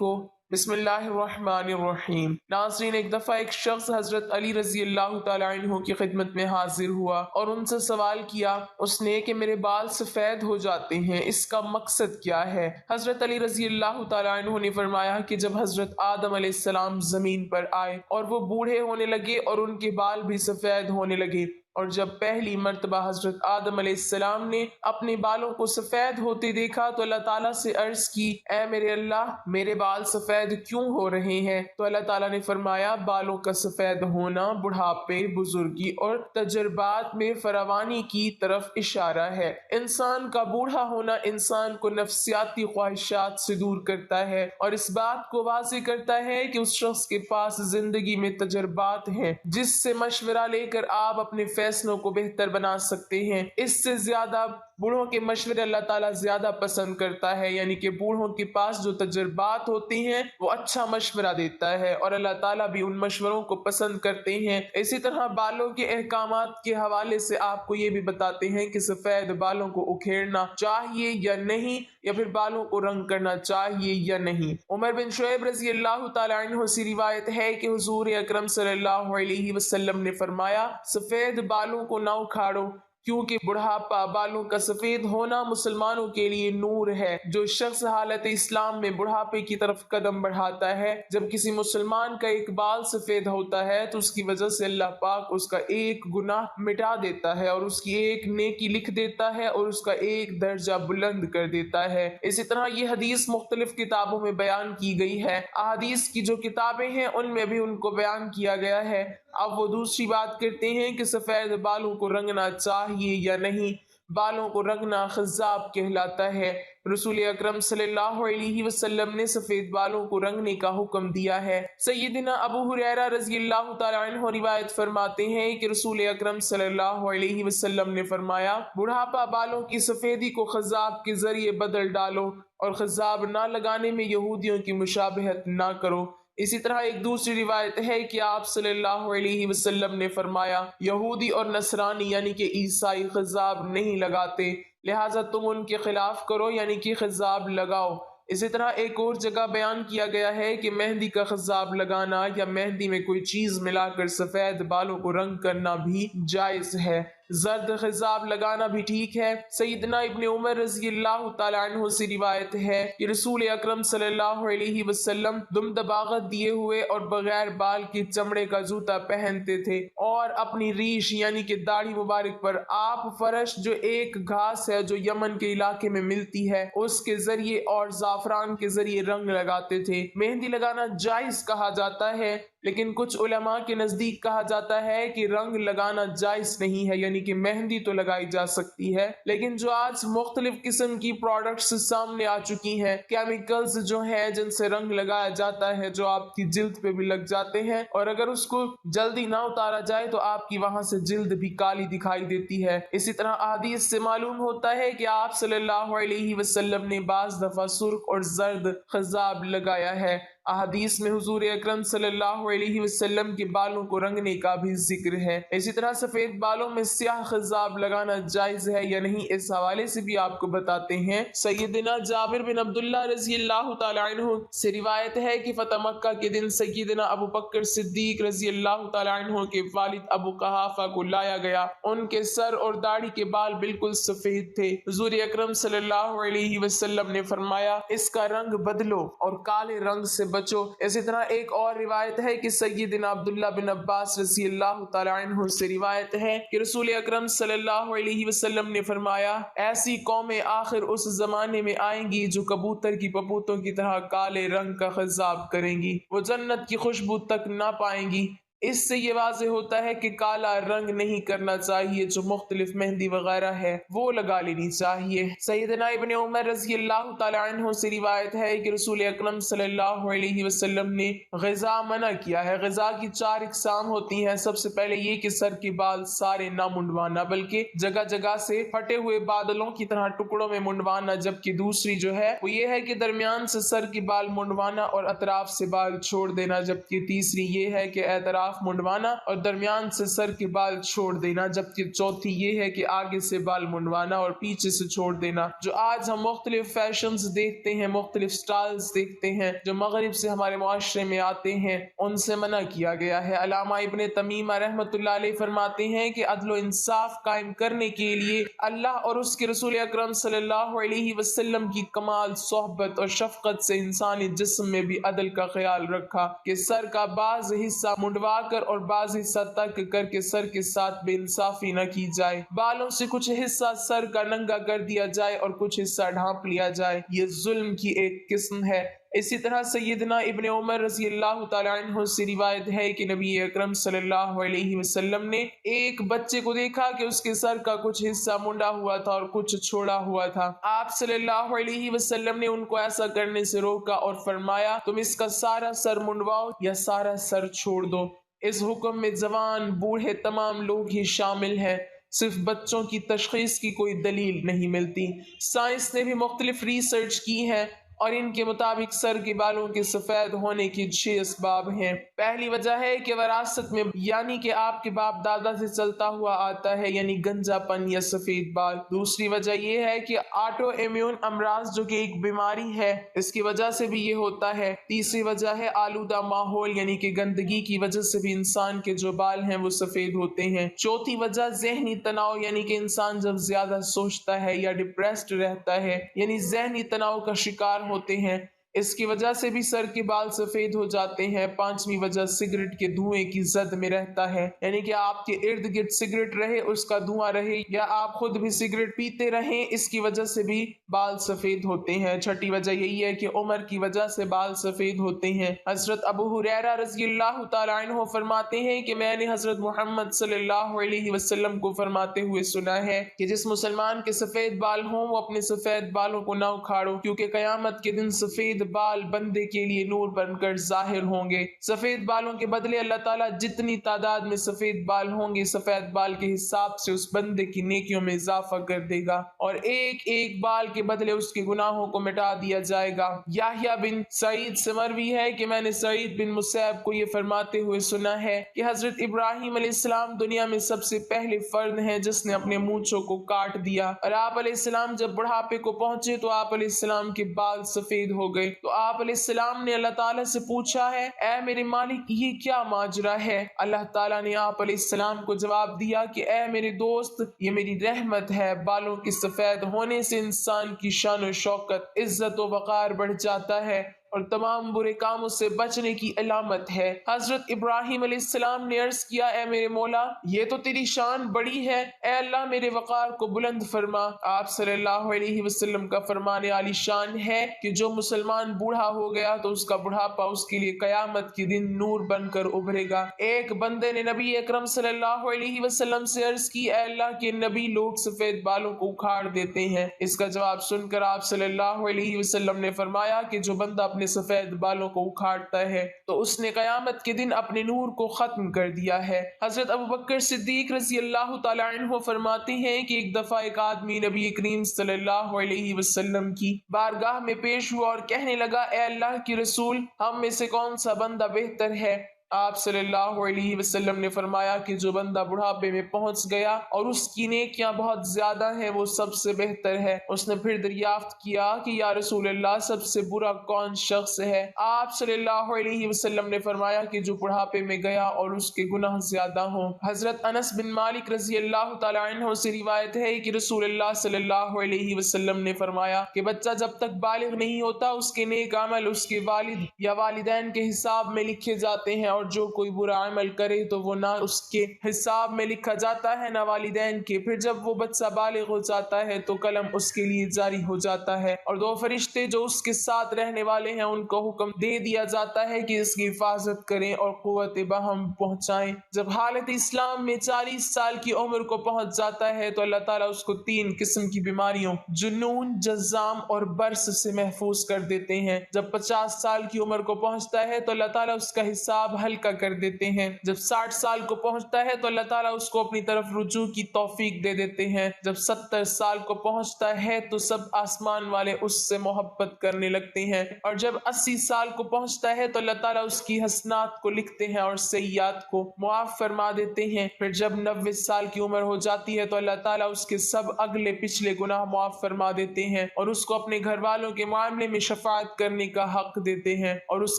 ہو۔ بسم اللہ الرحمن الرحیم۔ ناظرین، ایک دفعہ ایک شخص حضرت علی رضی اللہ تعالیٰ عنہ کی خدمت میں حاضر ہوا اور ان سے سوال کیا اس نے کہ میرے بال سفید ہو جاتے ہیں، اس کا مقصد کیا ہے؟ حضرت علی رضی اللہ تعالیٰ عنہ نے فرمایا کہ جب حضرت آدم علیہ السلام زمین پر آئے اور وہ بوڑھے ہونے لگے اور ان کے بال بھی سفید ہونے لگے، اور جب پہلی مرتبہ حضرت آدم علیہ السلام نے اپنے بالوں کو سفید ہوتے دیکھا تو اللہ تعالیٰ سے عرض کی، اے میرے اللہ، میرے بال سفید کیوں ہو رہے ہیں؟ تو اللہ تعالیٰ نے فرمایا، بالوں کا سفید ہونا بڑھاپے، بزرگی اور تجربات میں فراوانی کی طرف اشارہ ہے۔ انسان کا بوڑھا ہونا انسان کو نفسیاتی خواہشات سے دور کرتا ہے اور اس بات کو واضح کرتا ہے کہ اس شخص کے پاس زندگی میں تجربات ہیں جس سے مشورہ لے کر آپ اپنے فیصلوں کو بہتر بنا سکتے ہیں۔ اس سے زیادہ بوڑھوں کے مشورے اللہ تعالیٰ زیادہ پسند کرتا ہے، یعنی کہ بوڑھوں کے پاس جو تجربات ہوتے ہیں وہ اچھا مشورہ دیتا ہے اور اللہ تعالیٰ بھی ان مشوروں کو پسند کرتے ہیں۔ اسی طرح بالوں کے احکامات کے حوالے سے آپ کو یہ بھی بتاتے ہیں کہ سفید بالوں کو اکھیڑنا چاہیے یا نہیں، یا پھر بالوں کو رنگ کرنا چاہیے یا نہیں۔ عمر بن شعیب رضی اللہ تعالیٰ عنہ سے روایت ہے کہ حضور اکرم صلی اللہ علیہ وسلم نے فرمایا، سفید بالوں کو نہ اکھاڑو، کیونکہ بڑھاپا، بالوں کا سفید ہونا مسلمانوں کے لیے نور ہے۔ جو شخص حالت اسلام میں بڑھاپے کی طرف قدم بڑھاتا ہے، جب کسی مسلمان کا ایک بال سفید ہوتا ہے تو اس کی وجہ سے اللہ پاک اس کا ایک گناہ مٹا دیتا ہے اور اس کی ایک نیکی لکھ دیتا ہے اور اس کا ایک درجہ بلند کر دیتا ہے۔ اسی طرح یہ حدیث مختلف کتابوں میں بیان کی گئی ہے۔ احادیث کی جو کتابیں ہیں ان میں بھی ان کو بیان کیا گیا ہے۔ اب وہ دوسری بات کرتے ہیں کہ سفید بالوں کو رنگنا چاہیے یا نہیں۔ بالوں کو رنگنا خضاب کہلاتا ہے۔ رسول اکرم صلی اللہ علیہ وسلم نے سفید بالوں کو رنگنے کا حکم دیا ہے۔ سیدنا ابو ہریرہ رضی اللہ تعالیٰ عنہ روایت فرماتے ہیں کہ رسول اکرم صلی اللہ علیہ وسلم نے فرمایا، بڑھاپا بالوں کی سفیدی کو خضاب کے ذریعے بدل ڈالو اور خضاب نہ لگانے میں یہودیوں کی مشابہت نہ کرو۔ اسی طرح ایک دوسری روایت ہے کہ آپ صلی اللہ علیہ وسلم نے فرمایا، یہودی اور نصرانی یعنی کہ عیسائی خضاب نہیں لگاتے، لہٰذا تم ان کے خلاف کرو، یعنی کہ خضاب لگاؤ۔ اسی طرح ایک اور جگہ بیان کیا گیا ہے کہ مہندی کا خضاب لگانا یا مہندی میں کوئی چیز ملا کر سفید بالوں کو رنگ کرنا بھی جائز ہے۔ زرد خضاب لگانا بھی ٹھیک ہے۔ سیدنا ابن عمر رضی اللہ تعالیٰ عنہ سے روایت ہے کہ رسول اکرم صلی اللہ علیہ وسلم دم دباغت دیے ہوئے اور بغیر بال کے چمڑے کا جوتا پہنتے تھے اور اپنی ریش یعنی کہ داڑھی مبارک پر آپ فرش، جو ایک گھاس ہے جو یمن کے علاقے میں ملتی ہے، اس کے ذریعے اور زعفران کے ذریعے رنگ لگاتے تھے۔ مہندی لگانا جائز کہا جاتا ہے، لیکن کچھ علماء کے نزدیک کہا جاتا ہے کہ رنگ لگانا جائز نہیں ہے، یعنی کہ مہندی تو لگائی جا سکتی ہے، لیکن جو آج مختلف قسم کی پروڈکٹس سامنے آ چکی ہیں، کیمیکلز جو ہیں جن سے رنگ لگایا جاتا ہے، جو آپ کی جلد پہ بھی لگ جاتے ہیں، اور اگر اس کو جلدی نہ اتارا جائے تو آپ کی وہاں سے جلد بھی کالی دکھائی دیتی ہے۔ اسی طرح احادیث سے معلوم ہوتا ہے کہ آپ صلی اللہ علیہ وسلم نے بعض دفعہ سرخ اور زرد خضاب لگایا ہے۔ احادیث میں حضور اکرم صلی اللہ علیہ وسلم کے بالوں کو رنگنے کا بھی ذکر ہے۔ اسی طرح سفید بالوں میں سیاہ خضاب لگانا جائز ہے یا نہیں، اس حوالے سے بھی آپ کو بتاتے ہیں۔ سیدنا جابر بن عبداللہ رضی اللہ تعالیٰ عنہ سے روایت ہے کہ فتح مکہ کے دن سیدنا ابو بکر صدیق رضی اللہ تعالیٰ عنہ کے والد ابو قحافہ کو لایا گیا۔ ان کے سر اور داڑھی کے بال بالکل سفید تھے۔ حضور اکرم صلی اللہ علیہ وسلم نے فرمایا، اس کا رنگ بدلو اور کالے رنگ سے بچو۔ اسی طرح ایک اور روایت ہے کہ سیدنا عبداللہ بن عباس رضی اللہ تعالیٰ عنہ سے روایت ہے کہ رسول اکرم صلی اللہ علیہ وسلم نے فرمایا، ایسی قومیں آخر اس زمانے میں آئیں گی جو کبوتر کی پپوتوں کی طرح کالے رنگ کا خضاب کریں گی، وہ جنت کی خوشبو تک نہ پائیں گی۔ اس سے یہ واضح ہوتا ہے کہ کالا رنگ نہیں کرنا چاہیے، جو مختلف مہندی وغیرہ ہے وہ لگا لینی چاہیے۔ سیدنا ابن عمر رضی اللہ تعالیٰ عنہ سے روایت ہے کہ رسول اکرم صلی اللہ علیہ وسلم نے غذا منع کیا ہے۔ غذا کی 4 اقسام ہوتی ہیں۔ سب سے پہلے یہ کہ سر کے بال سارے نہ منڈوانا، بلکہ جگہ جگہ سے پھٹے ہوئے بادلوں کی طرح ٹکڑوں میں منڈوانا، جبکہ دوسری جو ہے وہ یہ ہے کہ درمیان سے سر کے بال منڈوانا اور اطراف سے بال چھوڑ دینا، جبکہ تیسری یہ ہے کہ اطراف اطراف منڈوانا اور درمیان سے سر کے بال چھوڑ دینا، جبکہ چوتھی یہ ہے کہ آگے سے بال منڈوانا اور پیچھے سے چھوڑ دینا۔ جو آج ہم مختلف فیشنز دیکھتے ہیں، مختلف سٹائلز دیکھتے ہیں جو مغرب سے ہمارے معاشرے میں آتے ہیں، ان سے منع کیا گیا ہے۔ علامہ ابن تمیمہ رحمۃ اللہ علیہ فرماتے ہیں کہ عدل و انصاف قائم کرنے کے لیے اللہ اور اس کے رسول اکرم صلی اللہ علیہ وسلم کی کمال صحبت اور شفقت سے انسانی جسم میں بھی عدل کا خیال رکھا کہ سر کا بعض حصہ منڈوا کر اور بعض حصہ تک کر کے سر کے ساتھ بے انصافی نہ کی جائے، بالوں سے کچھ حصہ سر کا ننگا کر دیا جائے اور کچھ حصہ ڈھانپ لیا جائے، یہ ظلم کی ایک قسم ہے۔ اسی طرح سیدنا ابن عمر رضی اللہ تعالیٰ عنہ سے روایت ہے کہ نبی اکرم صلی اللہ علیہ وسلم نے ایک بچے کو دیکھا کہ اس کے سر کا کچھ حصہ منڈا ہوا تھا اور کچھ چھوڑا ہوا تھا۔ آپ صلی اللہ علیہ وسلم نے ان کو ایسا کرنے سے روکا اور فرمایا تم اس کا سارا سر منڈواؤ یا سارا سر چھوڑ دو۔ اس حکم میں جوان بوڑھے تمام لوگ ہی شامل ہیں، صرف بچوں کی تشخیص کی کوئی دلیل نہیں ملتی۔ سائنس نے بھی مختلف ریسرچ کی ہے اور ان کے مطابق سر کے بالوں کے سفید ہونے کی 6 اسباب ہیں۔ پہلی وجہ ہے کہ وراثت میں، یعنی کہ آپ کے باپ دادا سے چلتا ہوا آتا ہے، یعنی گنجا پن یا سفید بال۔ دوسری وجہ یہ ہے کہ آٹو امیون امراض جو کہ ایک بیماری ہے، اس کی وجہ سے بھی یہ ہوتا ہے۔ تیسری وجہ ہے آلودہ ماحول، یعنی کہ گندگی کی وجہ سے بھی انسان کے جو بال ہیں وہ سفید ہوتے ہیں۔ چوتھی وجہ ذہنی تناؤ، یعنی کہ انسان جب زیادہ سوچتا ہے یا ڈپریسڈ رہتا ہے، یعنی ذہنی تناؤ کا شکار ہوتے ہیں، اس کی وجہ سے بھی سر کے بال سفید ہو جاتے ہیں۔ پانچویں وجہ سگریٹ کے دھوئیں کی زد میں رہتا ہے، یعنی کہ آپ کے ارد گرد سگریٹ رہے، اس کا دھواں رہے، یا آپ خود بھی سگریٹ پیتے رہیں، اس کی وجہ سے بھی بال سفید ہوتے ہیں۔ چھٹی وجہ یہی ہے کہ عمر کی وجہ سے بال سفید ہوتے ہیں۔ حضرت ابو ہریرہ رضی اللہ تعالیٰ عنہ فرماتے ہیں کہ میں نے حضرت محمد صلی اللہ علیہ وسلم کو فرماتے ہوئے سنا ہے کہ جس مسلمان کے سفید بال ہوں وہ اپنے سفید بالوں کو نہ اکھاڑو، کیونکہ قیامت کے دن سفید بال بندے کے لیے نور بن کر ظاہر ہوں گے۔ سفید بالوں کے بدلے اللہ تعالیٰ جتنی تعداد میں سفید بال ہوں گے، سفید بال کے حساب سے اس بندے کی نیکیوں میں اضافہ کر دے گا، اور ایک ایک بال کے بدلے اس کے گناہوں کو مٹا دیا جائے گا۔ یحییٰ بن سعید سے مروی ہے کہ میں نے سعید بن مسیب کو یہ فرماتے ہوئے سنا ہے کہ حضرت ابراہیم علیہ السلام دنیا میں سب سے پہلے فرد ہیں جس نے اپنے مونچھوں کو کاٹ دیا، اور آپ علیہ السلام جب بڑھاپے کو پہنچے تو آپ علیہ السلام کے بال سفید ہو گئے، تو آپ علیہ السلام نے اللہ تعالیٰ سے پوچھا ہے اے میرے مالک یہ کیا ماجرا ہے؟ اللہ تعالیٰ نے آپ علیہ السلام کو جواب دیا کہ اے میرے دوست، یہ میری رحمت ہے۔ بالوں کے سفید ہونے سے انسان کی شان و شوکت، عزت و وقار بڑھ جاتا ہے اور تمام برے کاموں سے بچنے کی علامت ہے۔ حضرت ابراہیم علیہ السلام نے عرض کیا اے میرے مولا، یہ تو تیری شان بڑی ہے، اے اللہ میرے وقار کو بلند فرما۔ آپ صلی اللہ علیہ وسلم کا فرمان عالی شان ہے کہ جو مسلمان بوڑھا ہو گیا تو اس کا بڑھاپا اس کے لیے قیامت کے دن نور بن کر ابھرے گا۔ ایک بندے نے نبی اکرم صلی اللہ علیہ وسلم سے عرض کی اے اللہ کے نبی، لوگ سفید بالوں کو اکھاڑ دیتے ہیں۔ اس کا جواب سن کر آپ صلی اللہ علیہ وسلم نے فرمایا کہ جو بندہ اپنے سفید بالوں کو اکھاڑتا ہے تو اس نے قیامت کے دن اپنے نور کو ختم کر دیا ہے۔ حضرت ابوبکر صدیق رضی اللہ تعالیٰ عنہ فرماتے ہیں کہ ایک دفعہ ایک آدمی نبی کریم صلی اللہ علیہ وسلم کی بارگاہ میں پیش ہوا اور کہنے لگا اے اللہ کی رسول، ہم میں سے کون سا بندہ بہتر ہے؟ آپ صلی اللہ علیہ وسلم نے فرمایا کہ جو بندہ بڑھاپے میں پہنچ گیا اور اس کی نیکیاں بہت زیادہ ہیں وہ سب سے بہتر ہے۔ اس نے پھر دریافت کیا کہ یا رسول اللہ سب سے برا کون شخص ہے؟ آپ صلی اللہ علیہ وسلم نے فرمایا کہ جو بڑھاپے میں گیا اور اس کے گناہ زیادہ ہوں۔ حضرت انس بن مالک رضی اللہ تعالیٰ عنہ سے روایت ہے کہ رسول اللہ صلی اللہ علیہ وسلم نے فرمایا کہ بچہ جب تک بالغ نہیں ہوتا اس کے نیک عمل اس کے والد یا والدین کے حساب میں لکھے جاتے ہیں، اور جو کوئی برا عمل کرے تو وہ نہ اس کے حساب میں لکھا جاتا ہے نہ والدین کے۔ پھر جب وہ بچہ بالغ ہو جاتا ہے تو قلم اس کے لیے جاری ہو جاتا ہے، اور 2 فرشتے جو اس کے ساتھ رہنے والے ہیں ان کو حکم دے دیا جاتا ہے کہ اس کی حفاظت کریں اور قوت بہم پہنچائیں۔ جب حالت اسلام میں 40 سال کی عمر کو پہنچ جاتا ہے تو اللہ تعالیٰ اس کو 3 قسم کی بیماریوں جنون، جزام اور برس سے محفوظ کر دیتے ہیں۔ جب 50 سال کی عمر کو پہنچتا ہے تو اللہ تعالیٰ اس کا حساب ہلکا کر دیتے ہیں۔ جب 60 سال کو پہنچتا ہے تو اللہ تعالیٰ اس کو اپنی طرف رجوع کی توفیق دے دیتے ہیں۔ جب 70 سال کو پہنچتا ہے تو سب آسمان والے اس سے محبت کرنے لگتے ہیں، اور جب 80 سال کو پہنچتا ہے تو اللہ تعالیٰ اس کی حسنات کو لکھتے ہیں اور سیئات کو معاف فرما دیتے ہیں۔ پھر جب 90 سال کی عمر ہو جاتی ہے تو اللہ تعالیٰ اس کے سب اگلے پچھلے گناہ معاف فرما دیتے ہیں اور اس کو اپنے گھر والوں کے معاملے میں شفاعت کرنے کا حق دیتے ہیں اور اس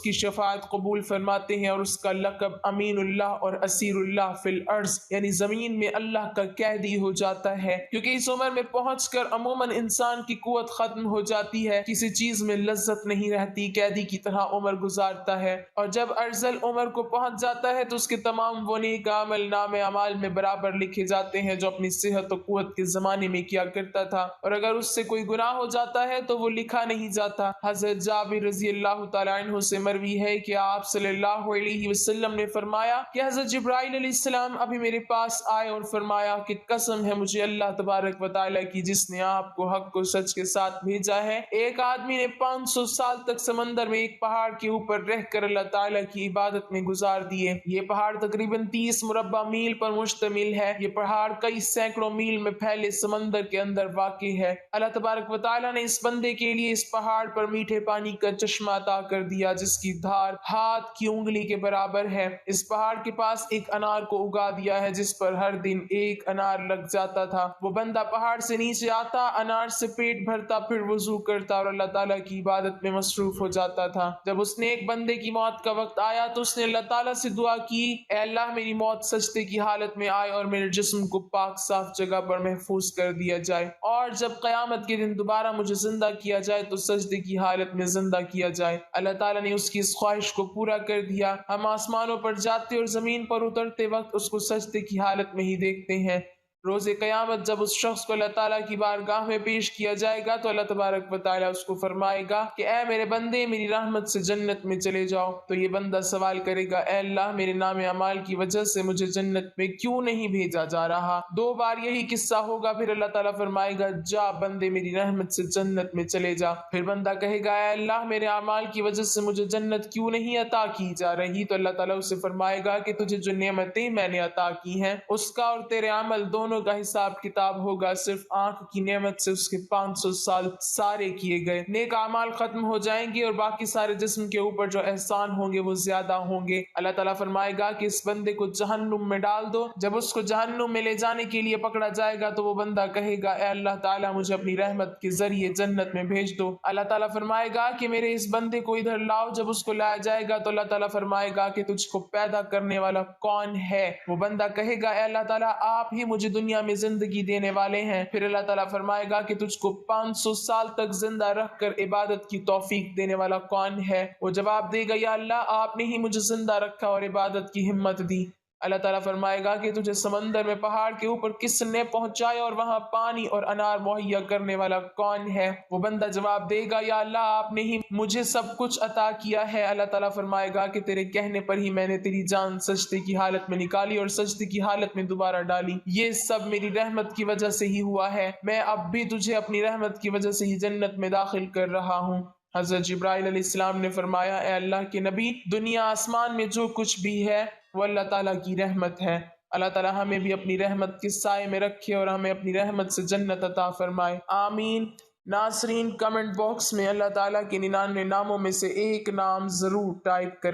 کی شفاعت قبول فرماتے ہیں، اور اس کا لقب امین اللہ اور اسیر اللہ فی الارض یعنی زمین میں اللہ کا قیدی ہو جاتا ہے، کیونکہ اس عمر میں پہنچ کر عموماً انسان کی قوت ختم ہو جاتی ہے، کسی چیز میں لذت نہیں رہتی، قیدی کی طرح عمر گزارتا ہے، اور جب ارذل عمر کو پہنچ جاتا ہے تو اس کے تمام وہ نیک عمل نام اعمال میں برابر لکھے جاتے ہیں جو اپنی صحت و قوت کے زمانے میں کیا کرتا تھا، اور اگر اس سے کوئی گناہ ہو جاتا ہے تو وہ لکھا نہیں جاتا۔ حضرت جابر رضی اللہ تعالیٰ عنہ سے مروی ہے کہ آپ صلی اللہ علیہ وسلم نے فرمایا کہ حضرت جبرائیل علیہ السلام ابھی میرے پاس آئے اور فرمایا کہ قسم ہے مجھے اللہ تبارک و تعالیٰ کی جس نے آپ کو حق کو سچ کے ساتھ بھیجا ہے، ایک آدمی نے 500 سال تک سمندر میں ایک پہاڑ کے اوپر رہ کر اللہ تعالیٰ کی عبادت میں گزار دیے۔ یہ پہاڑ تقریباً 30 مربع میل پر مشتمل ہے۔ یہ پہاڑ کئی سینکڑوں میل میں پھیلے سمندر کے اندر واقع ہے۔ اللہ تبارک و تعالیٰ نے اس بندے کے لیے اس پہاڑ پر میٹھے پانی کا چشمہ عطا کر دیا جس کی دھار ہاتھ کی انگلی کے برابر ہے۔ اس پہاڑ کے پاس ایک انار کو اگا دیا ہے جس پر ہر دن ایک انار لگ جاتا تھا۔ وہ بندہ پہاڑ سے نیچے آتا، انار سے پیٹ بھرتا، پھر وضو کرتا اور اللہ تعالیٰ کی عبادت میں مصروف ہو جاتا تھا۔ جب اس نے ایک بندے کی موت کا وقت آیا تو اس نے اللہ تعالیٰ سے دعا کی، اے اللہ میری موت سجدے کی حالت میں آئے اور میرے جسم کو پاک صاف جگہ پر محفوظ کر دیا جائے، اور جب قیامت کے دن دوبارہ مجھے زندہ کیا جائے تو سجدے کی حالت میں زندہ کیا جائے۔ اللہ تعالیٰ نے اس کی اس خواہش کو پورا کر دیا۔ ہم آسمانوں پر جاتے اور زمین پر اترتے وقت اس کو سجدے کی حالت میں ہی دیکھتے ہیں۔ روز قیامت جب اس شخص کو اللہ تعالیٰ کی بارگاہ میں پیش کیا جائے گا تو اللہ تبارک و تعالیٰ اس کو فرمائے گا کہ اے میرے بندے میری رحمت سے جنت میں چلے جاؤ، تو یہ بندہ سوال کرے گا اے اللہ میرے نام اعمال کی وجہ سے مجھے جنت میں کیوں نہیں بھیجا جا رہا؟ 2 بار یہی قصہ ہوگا، پھر اللہ تعالیٰ فرمائے گا جا بندے میری رحمت سے جنت میں چلے جا۔ پھر بندہ کہے گا اے اللہ میرے اعمال کی وجہ سے مجھے جنت کیوں نہیں عطا کی جا رہی؟ تو اللہ تعالیٰ اسے فرمائے گا کہ تجھے جو نعمتیں میں نے عطا کی ہیں اس کا اور تیرے عمل دونوں کا حساب کتاب ہوگا، صرف آنکھ کی نعمت سے اس کے 500 سال سارے کیے گئے نیک اعمال ختم ہو جائیں گے اور باقی سارے جسم کے اوپر جو احسان ہوں گے وہ زیادہ ہوں گے۔ اللہ تعالیٰ فرمائے گا کہ اس بندے کو جہنم میں ڈال دو۔ جب اس کو جہنم میں لے جانے کے لیے پکڑا جائے گا تو وہ بندہ کہے گا اے اللہ تعالیٰ مجھے اپنی رحمت کے ذریعے جنت میں بھیج دو۔ اللہ تعالیٰ فرمائے گا کہ میرے اس بندے کو ادھر لاؤ۔ جب اس کو لایا جائے گا تو اللہ تعالیٰ فرمائے گا کہ تجھ کو پیدا کرنے والا کون ہے؟ وہ بندہ کہے گا اے اللہ تعالیٰ آپ ہی مجھے دنیا میں زندگی دینے والے ہیں۔ پھر اللہ تعالیٰ فرمائے گا کہ تجھ کو 500 سال تک زندہ رکھ کر عبادت کی توفیق دینے والا کون ہے؟ وہ جواب دے گا یا اللہ آپ نے ہی مجھے زندہ رکھا اور عبادت کی ہمت دی۔ اللہ تعالیٰ فرمائے گا کہ تجھے سمندر میں پہاڑ کے اوپر کس نے پہنچایا اور وہاں پانی اور انار مہیا کرنے والا کون ہے؟ وہ بندہ جواب دے گا یا اللہ آپ نے ہی مجھے سب کچھ عطا کیا ہے۔ اللہ تعالیٰ فرمائے گا کہ تیرے کہنے پر ہی میں نے تیری جان سجدے کی حالت میں نکالی اور سجدے کی حالت میں دوبارہ ڈالی، یہ سب میری رحمت کی وجہ سے ہی ہوا ہے، میں اب بھی تجھے اپنی رحمت کی وجہ سے ہی جنت میں داخل کر رہا ہوں۔ حضرت جبرائیل علیہ السلام نے فرمایا اے اللہ کے نبی دنیا آسمان میں جو کچھ بھی ہے وہ اللہ تعالیٰ کی رحمت ہے۔ اللہ تعالیٰ ہمیں بھی اپنی رحمت کے سائے میں رکھے اور ہمیں اپنی رحمت سے جنت عطا فرمائے، آمین۔ ناظرین کمنٹ باکس میں اللہ تعالیٰ کے 99 ناموں میں سے ایک نام ضرور ٹائپ کریں۔